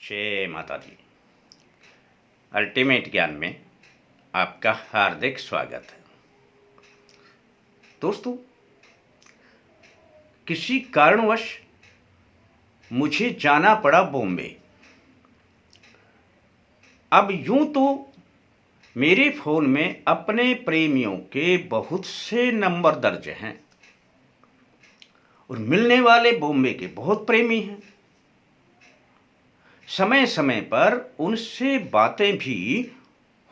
जय माता दी। अल्टीमेट ज्ञान में आपका हार्दिक स्वागत है। दोस्तों, किसी कारणवश मुझे जाना पड़ा बॉम्बे। अब यूं तो मेरे फ़ोन में अपने प्रेमियों के बहुत से नंबर दर्ज हैं और मिलने वाले बॉम्बे के बहुत प्रेमी हैं। समय समय पर उनसे बातें भी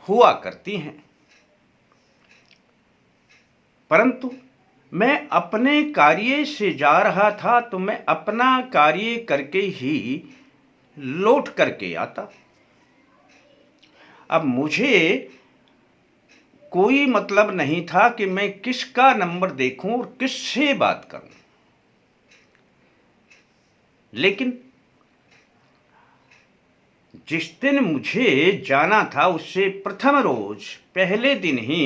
हुआ करती हैं, परंतु मैं अपने कार्य से जा रहा था तो मैं अपना कार्य करके ही लौट करके आता। अब मुझे कोई मतलब नहीं था कि मैं किसका नंबर देखूं और किससे बात करूं, लेकिन जिस दिन मुझे जाना था उससे प्रथम रोज पहले दिन ही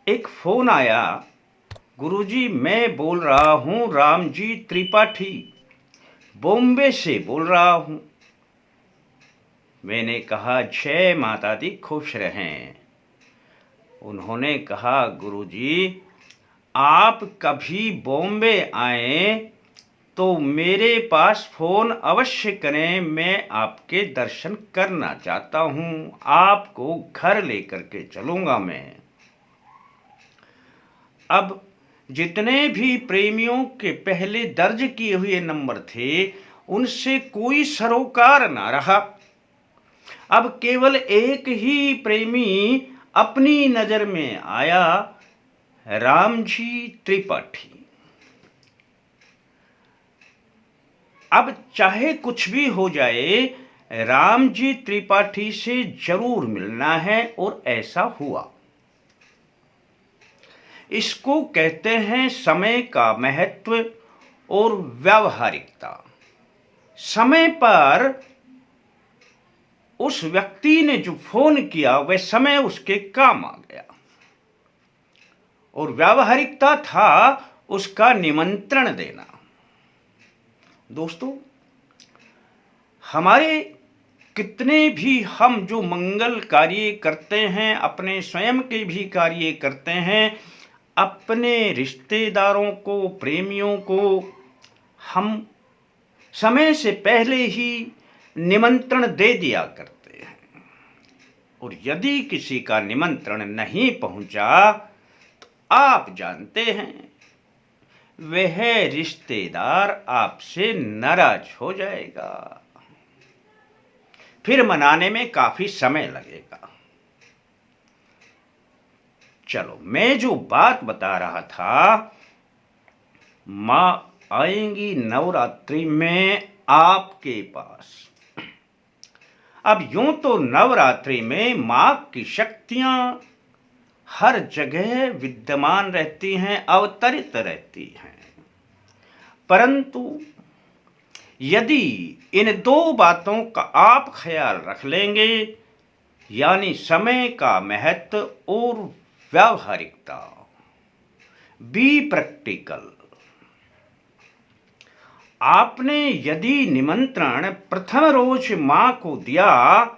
एक फोन आया। गुरुजी, मैं बोल रहा हूं रामजी त्रिपाठी, बॉम्बे से बोल रहा हूं। मैंने कहा जय माता दी, खुश रहें। उन्होंने कहा गुरुजी, आप कभी बॉम्बे आए तो मेरे पास फ़ोन अवश्य करें, मैं आपके दर्शन करना चाहता हूँ, आपको घर लेकर के चलूँगा मैं। अब जितने भी प्रेमियों के पहले दर्ज किए हुए नंबर थे उनसे कोई सरोकार ना रहा। अब केवल एक ही प्रेमी अपनी नज़र में आया, रामजी त्रिपाठी। अब चाहे कुछ भी हो जाए, रामजी त्रिपाठी से जरूर मिलना है, और ऐसा हुआ। इसको कहते हैं समय का महत्व और व्यावहारिकता। समय पर उस व्यक्ति ने जो फोन किया वह समय उसके काम आ गया, और व्यावहारिकता था उसका निमंत्रण देना। दोस्तों, हमारे कितने भी हम जो मंगल कार्य करते हैं, अपने स्वयं के भी कार्य करते हैं, अपने रिश्तेदारों को, प्रेमियों को हम समय से पहले ही निमंत्रण दे दिया करते हैं, और यदि किसी का निमंत्रण नहीं पहुंचा तो आप जानते हैं वह रिश्तेदार आपसे नाराज हो जाएगा, फिर मनाने में काफी समय लगेगा। चलो, मैं जो बात बता रहा था, मां आएंगी नवरात्रि में आपके पास। अब यूं तो नवरात्रि में मां की शक्तियां हर जगह विद्यमान रहती हैं, अवतरित रहती हैं, परंतु यदि इन दो बातों का आप ख्याल रख लेंगे, यानी समय का महत्व और व्यावहारिकता, बी प्रैक्टिकल। आपने यदि निमंत्रण प्रथम रोज मां को दिया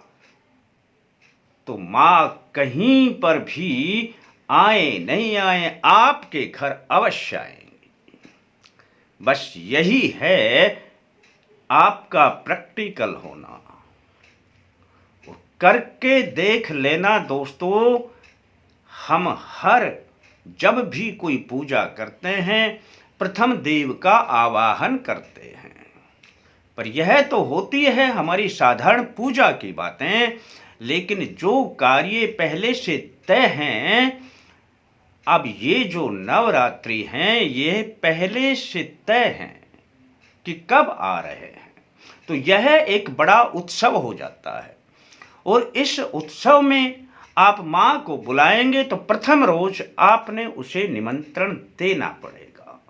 तो मां कहीं पर भी आए नहीं आए, आपके घर अवश्य आएंगे। बस यही है आपका प्रैक्टिकल होना, और करके देख लेना। दोस्तों, हम जब भी कोई पूजा करते हैं प्रथम देव का आवाहन करते हैं, पर यह तो होती है हमारी साधारण पूजा की बातें, लेकिन जो कार्य पहले से तय हैं, अब ये जो नवरात्रि हैं ये पहले से तय हैं कि कब आ रहे हैं, तो यह एक बड़ा उत्सव हो जाता है, और इस उत्सव में आप मां को बुलाएंगे तो प्रथम रोज आपने उसे निमंत्रण देना पड़ेगा।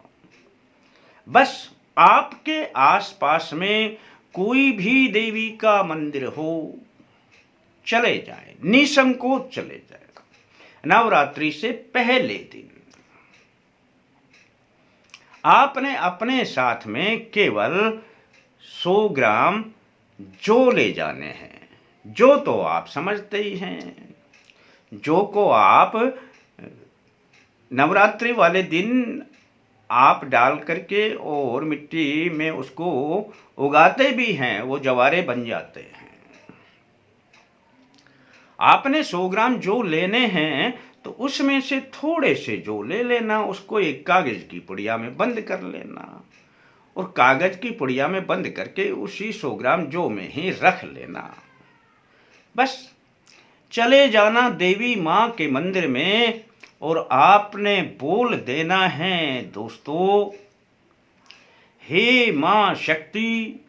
बस आपके आसपास में कोई भी देवी का मंदिर हो, चले जाएं, निसंकोच चले जाएगा। नवरात्रि से पहले दिन आपने अपने साथ में केवल 100 ग्राम जौ ले जाने हैं। जौ तो आप समझते ही हैं, जौ को आप नवरात्रि वाले दिन आप डाल करके और मिट्टी में उसको उगाते भी हैं, वो जवारे बन जाते हैं। आपने 100 ग्राम जौ लेने हैं तो उसमें से थोड़े से जौ ले लेना, उसको एक कागज की पुड़िया में बंद कर लेना और कागज की पुड़िया में बंद करके उसी 100 ग्राम जौ में ही रख लेना। बस चले जाना देवी माँ के मंदिर में और आपने बोल देना है दोस्तों, हे माँ शक्ति,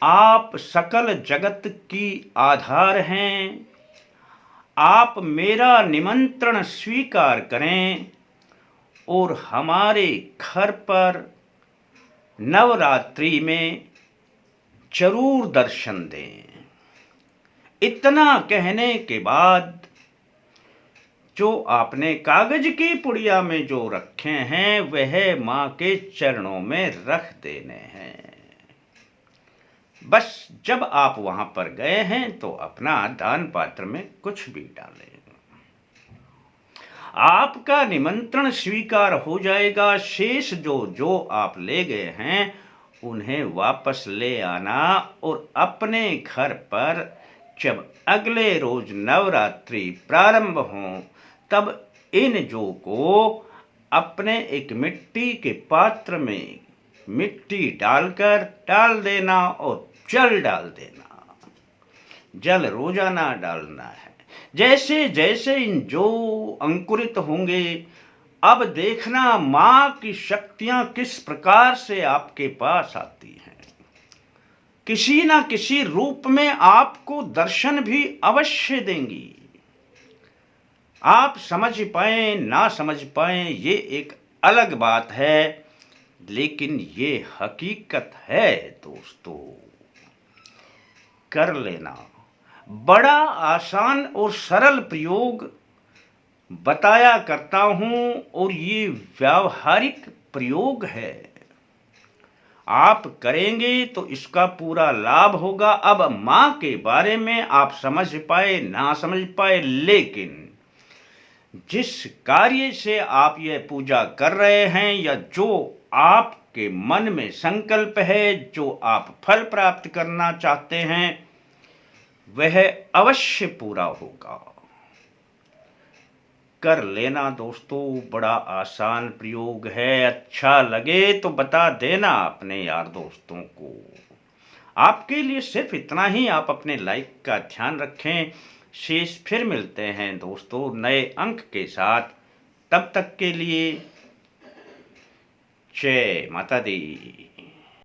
आप सकल जगत की आधार हैं, आप मेरा निमंत्रण स्वीकार करें और हमारे घर पर नवरात्रि में जरूर दर्शन दें। इतना कहने के बाद जो आपने कागज की पुड़िया में जो रखे हैं वह माँ के चरणों में रख देने हैं। बस जब आप वहां पर गए हैं तो अपना दान पात्र में कुछ भी डालें, आपका निमंत्रण स्वीकार हो जाएगा। शेष जो आप ले गए हैं उन्हें वापस ले आना और अपने घर पर जब अगले रोज नवरात्रि प्रारंभ हो तब इन जौ को अपने एक मिट्टी के पात्र में मिट्टी डालकर डाल देना और जल डाल देना। जल रोजाना डालना है। जैसे जैसे इन जौ अंकुरित होंगे, अब देखना माँ की शक्तियां किस प्रकार से आपके पास आती हैं। किसी ना किसी रूप में आपको दर्शन भी अवश्य देंगी। आप समझ पाए ना समझ पाए ये एक अलग बात है, लेकिन ये हकीकत है दोस्तों। कर लेना। बड़ा आसान और सरल प्रयोग बताया करता हूं और ये व्यावहारिक प्रयोग है। आप करेंगे तो इसका पूरा लाभ होगा। अब माँ के बारे में आप समझ पाए ना समझ पाए, लेकिन जिस कार्य से आप यह पूजा कर रहे हैं या जो आपके मन में संकल्प है, जो आप फल प्राप्त करना चाहते हैं, वह अवश्य पूरा होगा। कर लेना दोस्तों, बड़ा आसान प्रयोग है। अच्छा लगे तो बता देना अपने यार दोस्तों को। आपके लिए सिर्फ इतना ही, आप अपने लाइक का ध्यान रखें। शेष फिर मिलते हैं दोस्तों नए अंक के साथ। तब तक के लिए जय माता दी।